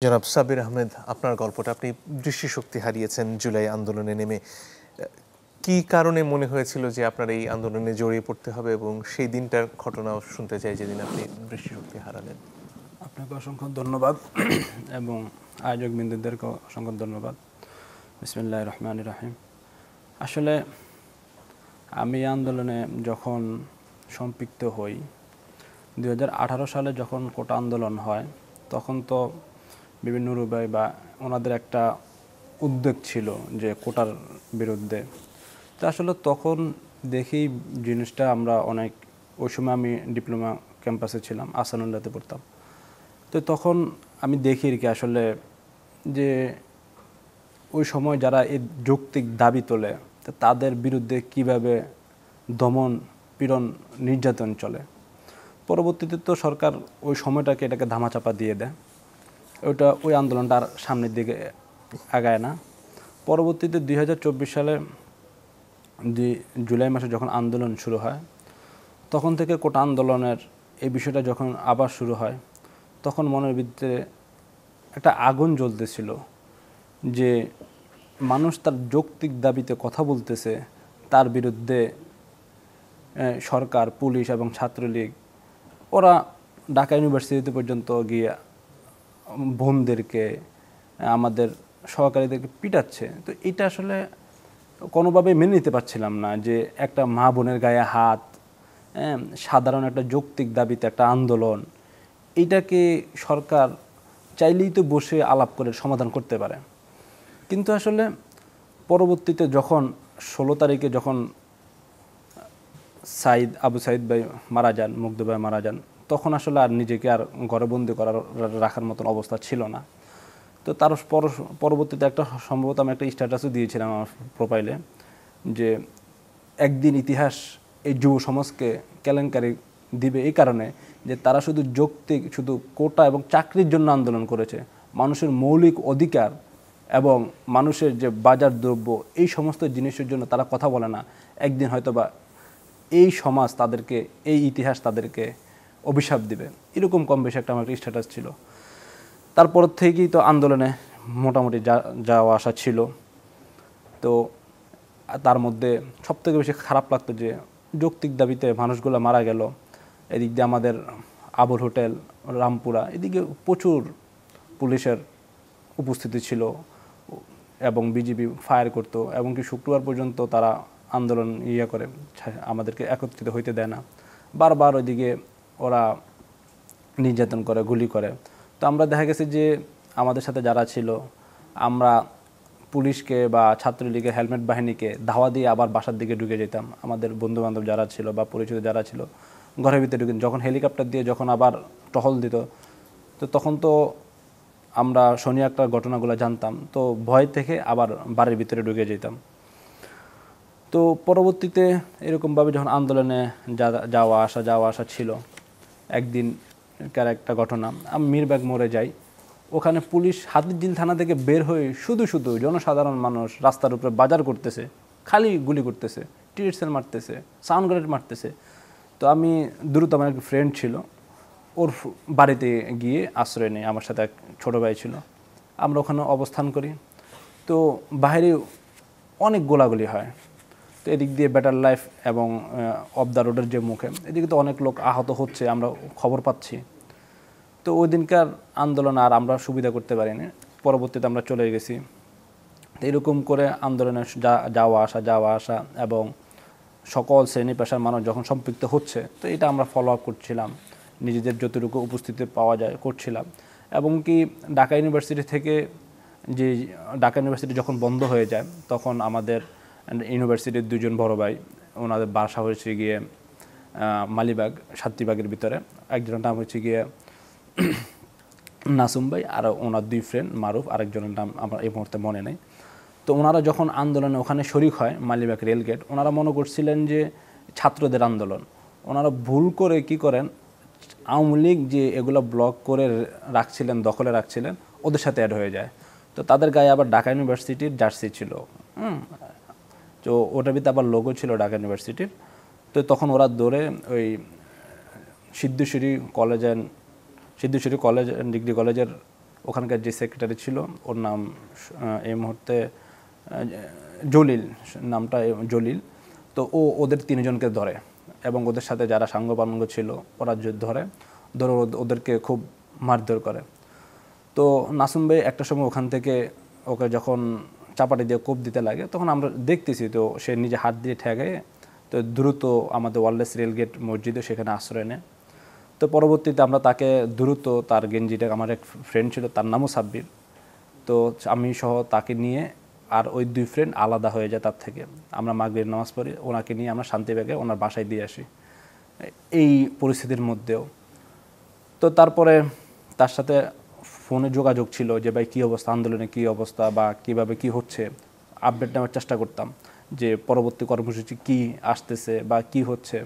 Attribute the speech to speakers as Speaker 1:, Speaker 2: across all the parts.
Speaker 1: জনাব সাব্বির আহমেদ, আপনার গল্পটা, আপনি দৃষ্টিশক্তি হারিয়েছেন জুলাই আন্দোলনে নেমে। কি কারণে মনে হয়েছিল যে আপনার এই আন্দোলনে জড়িয়ে পড়তে হবে, এবং সেই দিনটার ঘটনাও শুনতে চাই যেদিন আপনি দৃষ্টিশক্তি হারালেন।
Speaker 2: আপনাকে অসংখ্য ধন্যবাদ এবং আয়োজকবৃন্দদেরকে অসংখ্য ধন্যবাদ। বিসমিল্লাহির রহমানির রহিম। আসলে আমি আন্দোলনে যখন সম্পৃক্ত হই 2018 সালে যখন কোটা আন্দোলন হয়, তখন তো বিভিন্ন রূপে বা ওনাদের একটা উদ্যোগ ছিল যে কোটার বিরুদ্ধে। তো আসলে তখন দেখি জিনিসটা আমরা অনেক, ওই সময় আমি ডিপ্লোমা ক্যাম্পাসে ছিলাম, আসানুল্লাহতে পড়তাম। তো তখন আমি দেখি আর কি আসলে যে ওই সময় যারা এই যৌক্তিক দাবি তোলে তাদের বিরুদ্ধে কিভাবে দমন পীড়ন নির্যাতন চলে। পরবর্তীতে তো সরকার ওই সময়টাকে এটাকে ধামাচাপা দিয়ে দেয়, ওই আন্দোলনটা আর সামনের দিকে আগায় না। পরবর্তীতে 2024 সালে জুলাই মাসে যখন আন্দোলন শুরু হয়, তখন থেকে কোটা আন্দোলনের এই বিষয়টা যখন আবার শুরু হয়, তখন মনের ভিতরে একটা আগুন জ্বলতেছিল যে মানুষ তার যৌক্তিক দাবিতে কথা বলতেছে, তার বিরুদ্ধে সরকার, পুলিশ এবং ছাত্রলীগ ওরা ঢাকা ইউনিভার্সিটিতে পর্যন্ত গিয়ে বোনদেরকে, আমাদের সহকারীদেরকে পিটাচ্ছে। তো এটা আসলে কোনোভাবে মেনে নিতে পারছিলাম না যে একটা মা বোনের গায়ে হাত, সাধারণ একটা যৌক্তিক দাবিতে একটা আন্দোলন, এইটাকে সরকার চাইলেই তো বসে আলাপ করে সমাধান করতে পারে। কিন্তু আসলে পরবর্তীতে যখন 16 তারিখে যখন আবু সাইদ ভাই মারা যান, মুগ্ধ ভাই মারা যান, তখন আসলে আর নিজেকে আর ঘরে বন্দি রাখার মতন অবস্থা ছিল না। তো তার পরবর্তীতে একটা সম্ভবত আমি একটা স্ট্যাটাসও দিয়েছিলাম আমার প্রোফাইলে যে একদিন ইতিহাস এই যুব সমাজকে কেলেঙ্কারি দিবে, এই কারণে যে তারা শুধু যৌক্তিক, শুধু কোটা এবং চাকরির জন্য আন্দোলন করেছে। মানুষের মৌলিক অধিকার এবং মানুষের যে বাজার দ্রব্য, এই সমস্ত জিনিসের জন্য তারা কথা বলে না। একদিন হয়তোবা এই সমাজ তাদেরকে, এই ইতিহাস তাদেরকে অভিশাপ দিবে, এরকম কম বেশি একটা আমার স্ট্যাটাস ছিল। তারপর থেকেই তো আন্দোলনে মোটামুটি যাওয়া আসা ছিল। তো তার মধ্যে সবথেকে বেশি খারাপ লাগতো যে যৌক্তিক দাবিতে মানুষগুলো মারা গেল। এদিক দিয়ে আমাদের আবুল হোটেল, রামপুরা, এদিকে প্রচুর পুলিশের উপস্থিতি ছিল এবং বিজিবি ফায়ার করতো, এবং কি শুক্রবার পর্যন্ত তারা আন্দোলন করে আমাদেরকে একত্রিত হইতে দেয় না। বারবার ওইদিকে ওরা নির্যাতন করে, গুলি করে। তো আমরা দেখা গেছে যে আমাদের সাথে যারা ছিল, আমরা পুলিশকে বা ছাত্রলীগের হেলমেট বাহিনীকে ধাওয়া দিয়ে আবার বাসার দিকে ঢুকে যেতাম। আমাদের বন্ধুবান্ধব যারা ছিল বা পরিচিত যারা ছিল ঘরের ভিতরে ঢুকে, যখন হেলিকপ্টার দিয়ে যখন আবার টহল দিত, তো তখন তো আমরা শনি একটা ঘটনাগুলো জানতাম, তো ভয় থেকে আবার বাড়ির ভিতরে ঢুকে যেতাম। তো পরবর্তীতে এরকমভাবে যখন আন্দোলনে যাওয়া আসা ছিল, একদিনকার একটা ঘটনা, আমি মিরবাগ মোড়ে যাই, ওখানে পুলিশ হাতিরঝিল থানা থেকে বের হয়ে শুধু শুধু জনসাধারণ মানুষ রাস্তার উপরে বাজার করতেছে, খালি গুলি করতেছে, টিয়ার সেল মারতেছে, সাউন্ড গ্রেনেড মারতেছে। তো আমি দ্রুত, আমার এক ফ্রেন্ড ছিল, ওর বাড়িতে গিয়ে আশ্রয় নেই, আমার সাথে এক ছোটো ভাই ছিল, আমরা ওখানে অবস্থান করি। তো বাইরে অনেক গোলাগুলি হয়। তো এদিক দিয়ে বেটার লাইফ এবং অফ দ্য রোডের যে মুখে, এদিকে তো অনেক লোক আহত হচ্ছে, আমরা খবর পাচ্ছি। তো ওই দিনকার আন্দোলন আর আমরা সুবিধা করতে পারিনি, পরবর্তীতে আমরা চলে গেছি। তো এরকম করে আন্দোলনে যাওয়া আসা এবং সকল শ্রেণী পেশার মানুষ যখন সম্পৃক্ত হচ্ছে, তো এটা আমরা ফলো আপ করছিলাম, নিজেদের যতটুকু উপস্থিতি পাওয়া যায় করছিলাম। এবং কি ঢাকা ইউনিভার্সিটি থেকে, যে ঢাকা ইউনিভার্সিটি যখন বন্ধ হয়ে যায়, তখন আমাদের ইউনিভার্সিটির দুজন বড় ভাই, ওনাদের বাসা হয়েছে গিয়ে মালিবাগ, সাত্তিবাগের ভিতরে। একজনের নাম হচ্ছে গিয়ে নাসুম ভাই, আর ওনার দুই ফ্রেন্ড মারুফ, আরেকজনের নাম আমার এই মুহূর্তে মনে নেই। তো ওনারা যখন আন্দোলনে ওখানে শরিক হয় মালিবাগ রেলগেট, ওনারা মনে করছিলেন যে ছাত্রদের আন্দোলন। ওনারা ভুল করে কি করেন, আওয়ামী লীগ যে এগুলো ব্লক করে রাখছিলেন, দখলে রাখছিলেন, ওদের সাথে অ্যাড হয়ে যায়। তো তাদের গায়ে আবার ঢাকা ইউনিভার্সিটির জার্সি ছিল, তো ওটার ভিতরে আবার লোগো ছিল ঢাকা ইউনিভার্সিটির। তো তখন ওরা দৌড়ে ওই সিদ্ধেশ্বরী কলেজ ডিগ্রি কলেজের ওখানকার যে সেক্রেটারি ছিল ওর নাম এই মুহূর্তে জলিল, নামটা জলিল। তো ওদের 3 জনকে ধরে এবং ওদের সাথে যারা সাঙ্গপাঙ্গ ছিল ওরা ধরে ওদেরকে খুব মারধর করে। তো নাসুম ভাই একটা সময় ওখান থেকে ওকে যখন চাপাটি দিয়ে কোপ দিতে লাগে তখন আমরা দেখতেছি, তো সে নিজে হাত দিয়ে ঠেকায়, তো দ্রুত আমাদের ওয়ারলেস রেলগেট মসজিদে সেখানে আশ্রয় নেয়। তো পরবর্তীতে আমরা তাকে দ্রুত তার গেঞ্জিটা, আমার এক ফ্রেন্ড ছিল তার নামও সাব্বির, তো আমি সহ তাকে নিয়ে আর ওই 2 ফ্রেন্ড আলাদা হয়ে যায় তার থেকে। আমরা মাগরিবের নামাজ পড়ি, ওনাকে নিয়ে আমরা শান্তিবাগে ওনার বাসায় দিয়ে আসি এই পরিস্থিতির মধ্যেও। তো তারপরে তার সাথে ফোনে যোগাযোগ ছিল যে ভাই কী অবস্থা, আন্দোলনে কী অবস্থা বা কিভাবে কি হচ্ছে, আপডেট নেওয়ার চেষ্টা করতাম যে পরবর্তী কর্মসূচি কি আসতেছে বা কি হচ্ছে।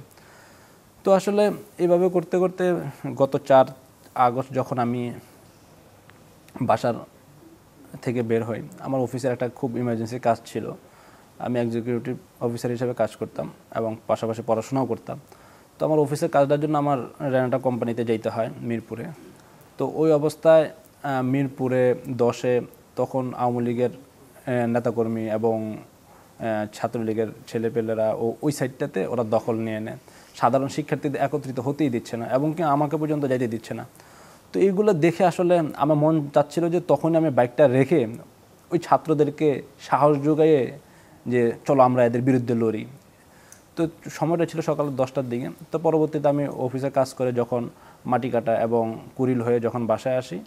Speaker 2: তো আসলে এইভাবে করতে করতে গত 4 আগস্ট যখন আমি বাসার থেকে বের হই, আমার অফিসের একটা খুব ইমার্জেন্সি কাজ ছিল। আমি এক্সিকিউটিভ অফিসার হিসেবে কাজ করতাম এবং পাশাপাশি পড়াশোনাও করতাম। তো আমার অফিসের কাজটার জন্য আমার রেনাটা কোম্পানিতে যেতে হয় মিরপুরে। তো ওই অবস্থায় মিরপুরে 10-এ তখন আওয়ামী লীগের নেতাকর্মী এবং ছাত্রলীগের ছেলেপেলেরা ওই সাইডটাতে ওরা দখল নিয়ে নেয়, সাধারণ শিক্ষার্থীদের একত্রিত হতেই দিচ্ছে না এবং কি আমাকে পর্যন্ত যাইতে দিচ্ছে না। তো এইগুলো দেখে আসলে আমার মন চাচ্ছিল যে তখনই আমি বাইকটা রেখে ওই ছাত্রদেরকে সাহস যোগাইয়ে যে চলো আমরা এদের বিরুদ্ধে লড়ি। তো সময়টা ছিল সকাল 10টার দিকে। তো পরবর্তীতে আমি অফিসে কাজ করে যখন মাটি কাটা এবং কুড়িল হয়ে যখন বাসায় আসি,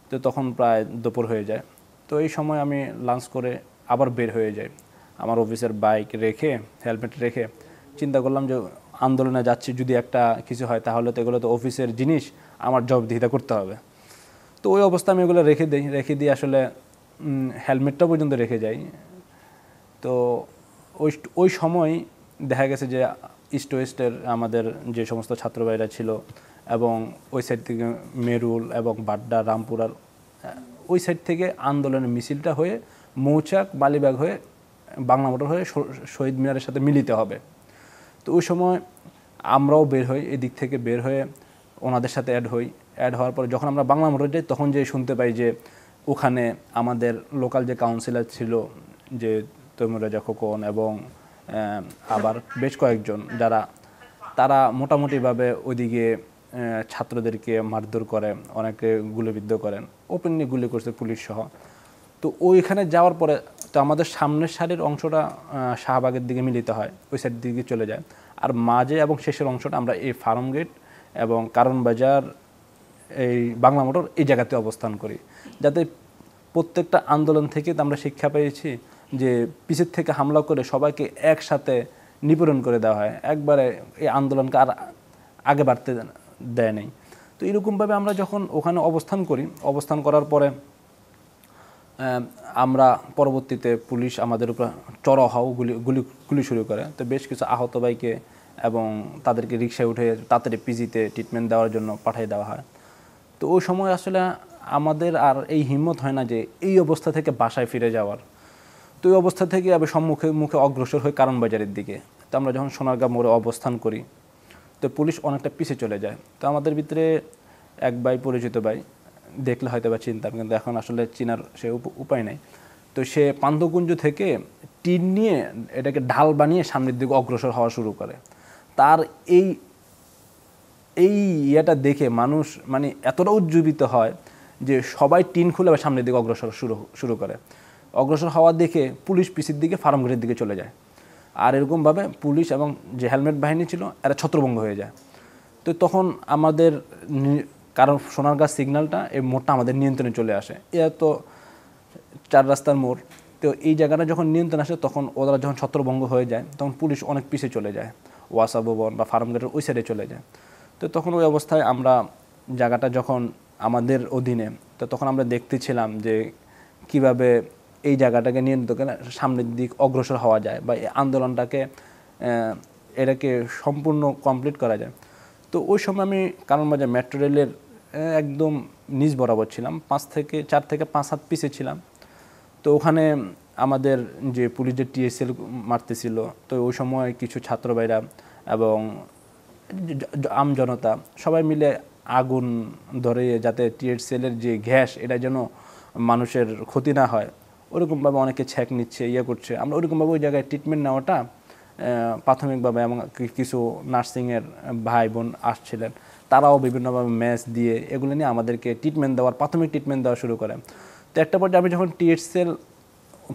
Speaker 2: তো তখন প্রায় দুপুর হয়ে যায়। তো এই সময় আমি লাঞ্চ করে আবার বের হয়ে যাই আমার অফিসের বাইক রেখে, হেলমেট রেখে। চিন্তা করলাম যে আন্দোলনে যাচ্ছি, যদি একটা কিছু হয় তাহলে তো এগুলো তো অফিসের জিনিস, আমার জবাবদিহিতা করতে হবে। তো ওই অবস্থা আমি এগুলো রেখে দিই আসলে হেলমেটটা পর্যন্ত রেখে যাই। তো ওই সময় দেখা গেছে যে ইস্ট ওয়েস্টের আমাদের যে সমস্ত ছাত্র ভাইরা ছিল এবং ওই সাইড থেকে মেরুল এবং বাড্ডা, রামপুরার ওই সাইড থেকে আন্দোলনের মিছিলটা হয়ে মৌচাক, বালিবাগ হয়ে, বাংলা মোটর হয়ে শহীদ মিনারের সাথে মিলিত হবে। তো ওই সময় আমরাও বের হই, এদিক থেকে বের হয়ে ওনাদের সাথে অ্যাড হওয়ার পরে যখন আমরা বাংলা মোটর যাই তখন যে শুনতে পাই যে ওখানে আমাদের লোকাল যে কাউন্সিলর ছিল যে তৈমুর রাজা খোকন এবং আবার বেশ কয়েকজন যারা তারা মোটামুটিভাবে ওইদিকে ছাত্রদেরকে মারধর করে, অনেকে গুলিবিদ্ধ করেন, ওপেনলি গুলি করছে পুলিশ সহ। তো ওইখানে যাওয়ার পরে তো আমাদের সামনের সারির অংশটা শাহবাগের দিকে মিলিত হয়, ওই সাইডের দিকে চলে যায়, আর মাঝে এবং শেষের অংশটা আমরা এই ফার্ম গেট এবং কারণ বাজার, এই বাংলা মোটর এই জায়গাতে অবস্থান করি, যাতে প্রত্যেকটা আন্দোলন থেকে আমরা শিক্ষা পেয়েছি যে পিছের থেকে হামলা করে সবাইকে একসাথে নিপীড়ন করে দেওয়া হয়, একবারে এই আন্দোলনকে আর আগে বাড়তে দেয় নেই। তো এরকমভাবে আমরা যখন ওখানে অবস্থান করার পরে আমরা পরবর্তীতে পুলিশ আমাদের উপর চড়াও গুলি শুরু করে। তো বেশ কিছু আহত ভাইকে এবং তাদেরকে রিকশায় উঠে তাড়াতাড়ি পিজিতে ট্রিটমেন্ট দেওয়ার জন্য পাঠিয়ে দেওয়া হয়। তো ওই সময় আসলে আমাদের আর এই হিম্মত হয় না যে এই অবস্থা থেকে বাসায় ফিরে যাওয়ার। তো এই অবস্থা থেকে আবার মুখে অগ্রসর হই কারণ বাজারের দিকে। তো আমরা যখন সোনারগাঁ মোড়ে অবস্থান করি তো পুলিশ অনেকটা পিছিয়ে চলে যায়। তো আমাদের ভিতরে এক ভাই, পরিচিত ভাই, দেখলে হয়তো বা চিনতাম, কিন্তু এখন আসলে চিনার সে উপায় নেই। তো সে পান্থকুঞ্জ থেকে টিন নিয়ে এটাকে ঢাল বানিয়ে সামনের দিকে অগ্রসর হওয়া শুরু করে। তার এই ইয়েটা দেখে মানুষ মানে এতটা উজ্জীবিত হয় যে সবাই টিন খুলে আবার সামনের দিকে অগ্রসর শুরু করে। অগ্রসর হওয়া দেখে পুলিশ পিছের দিকে ফার্মগেটের দিকে চলে যায়, আর এরকমভাবে পুলিশ এবং যে হেলমেট বাহিনী ছিল এরা ছত্রভঙ্গ হয়ে যায়। তো তখন আমাদের, কারণ সোনারগাঁ সিগন্যালটা, এই মোড়টা আমাদের নিয়ন্ত্রণে চলে আসে, এরা তো 4 রাস্তার মোড়। তো এই জায়গাটা যখন নিয়ন্ত্রণ আসে তখন ওরা যখন ছত্রভঙ্গ হয়ে যায় তখন পুলিশ অনেক পিছিয়ে চলে যায়, ওয়াসা ভবন বা ফার্মগেটের ওই সাইডে চলে যায়। তো তখন ওই অবস্থায় আমরা জায়গাটা যখন আমাদের অধীনে, তো তখন আমরা দেখতেছিলাম যে কিভাবে এই জায়গাটাকে নিয়ন্ত্রণ করে সামনের দিক অগ্রসর হওয়া যায় বা এই আন্দোলনটাকে এটাকে সম্পূর্ণ কমপ্লিট করা যায়। তো ওই সময় আমি কারণবাজার মেট্রো রেলের একদম নিচ বরাবর ছিলাম, 4 থেকে 5 হাত পিছিয়ে ছিলাম। তো ওখানে আমাদের যে পুলিশ যে টিএসএল মারতেছিল, তো ওই সময় কিছু ছাত্র ভাইরা এবং আমজনতা সবাই মিলে আগুন ধরে যাতে টিএসএলের যে গ্যাস এটা যেন মানুষের ক্ষতি না হয় ওরকমভাবে অনেকে ছ্যাক নিচ্ছে করছে। আমরা ওরকমভাবে ওই জায়গায় ট্রিটমেন্ট নেওয়াটা প্রাথমিকভাবে এবং কিছু নার্সিংয়ের ভাই বোন আসছিলেন, তারাও বিভিন্নভাবে ম্যাচ দিয়ে এগুলো নিয়ে আমাদেরকে প্রাথমিক ট্রিটমেন্ট দেওয়া শুরু করে। তো একটা পর্যায়ে আমি যখন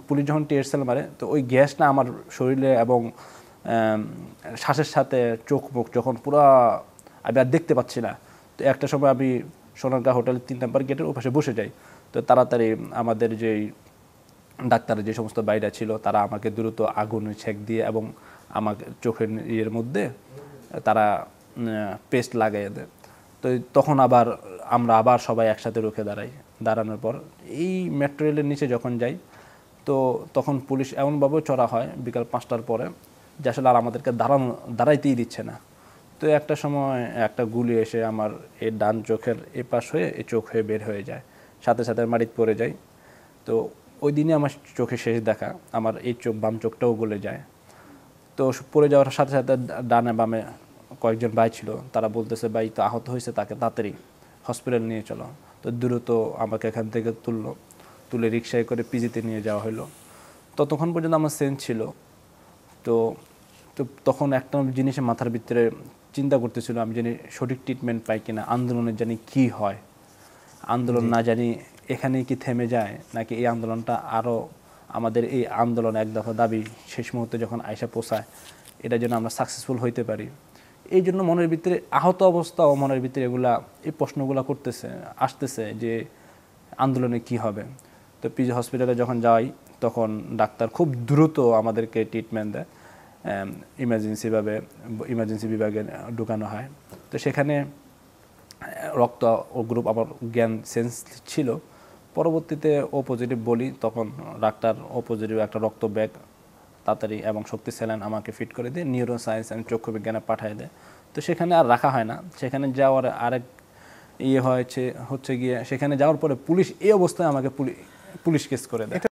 Speaker 2: পুলিশ যখন টিএসএল মারে, তো ওই গ্যাসটা আমার শরীরে এবং শ্বাসের সাথে চোখ মুখ যখন পুরো আমি আর দেখতে পাচ্ছি না, তো একটা সময় আমি সোনারগাঁ হোটেলের 3 নম্বর গেটের ওপাশে বসে যাই। তো তাড়াতাড়ি আমাদের যেই ডাক্তারের যে সমস্ত বাইরা ছিল তারা আমাকে দ্রুত আগুনে ছেঁক দিয়ে এবং আমাকে চোখের মধ্যে তারা পেস্ট লাগাইয়ে দেয়। তো তখন আমরা আবার সবাই একসাথে রুখে দাঁড়ানোর পর এই মেট্রো রেলের নিচে যখন যাই, তো তখন পুলিশ এমনভাবে চড়া হয় বিকাল 5টার পরে যে আসলে আর আমাদেরকে দাঁড়াইতেই দিচ্ছে না। তো একটা সময় একটা গুলি এসে আমার এই ডান চোখের এপাশ হয়ে এই চোখ হয়ে বের হয়ে যায়, সাথে সাথে মাটিতে পড়ে যায়। তো ওই দিনে আমার চোখে শেষ দেখা, আমার এই বাম চোখটাও গলে যায়। তো পড়ে যাওয়ার সাথে সাথে ডানে বামে কয়েকজন ভাই ছিল, তারা বলতেছে ভাই তো আহত হয়েছে, তাকে তাড়াতাড়ি হসপিটাল নিয়ে চলো। তো দ্রুত আমাকে এখান থেকে তুলে রিক্সায় করে পিজিতে নিয়ে যাওয়া হলো। ততক্ষণ পর্যন্ত আমার সেন্স ছিল। তো তো তখন একটা জিনিসে মাথার ভিতরে চিন্তা করতেছিল, আমি জানি সঠিক ট্রিটমেন্ট পাই কিনা, আন্দোলনের জানি কি হয়, আন্দোলন না জানি এখানেই কি থেমে যায় নাকি এই আন্দোলনটা আরও আমাদের এই আন্দোলন এক দফা দাবি শেষ মুহূর্তে যখন আয়সা পৌঁছায় এটা যেন আমরা সাকসেসফুল হইতে পারি। এই জন্য মনের ভিতরে আহত অবস্থা ও মনের ভিতরে এই প্রশ্নগুলো আসতেছে যে আন্দোলনে কি হবে। তো পিজি হসপিটালে যখন যাই তখন ডাক্তার খুব দ্রুত আমাদেরকে ট্রিটমেন্ট দেয়, ইমার্জেন্সি বিভাগে ঢুকানো হয়। তো সেখানে রক্ত ও গ্রুপ আমার জ্ঞান সেন্স ছিল। পরবর্তীতে ও পজিটিভ বলি, তখন ডাক্তার ও পজিটিভ একটা রক্ত ব্যাগ তাড়াতাড়ি এবং শক্তি স্যালাইন আমাকে ফিট করে দিয়ে নিউরো সায়েন্স অ্যান্ড চক্ষু বিজ্ঞানে পাঠিয়ে দেয়। তো সেখানে আর রাখা হয় না, সেখানে যাওয়ার আরেক হচ্ছে গিয়ে সেখানে যাওয়ার পরে পুলিশ এই অবস্থায় আমাকে পুলিশ কেস করে দেয়।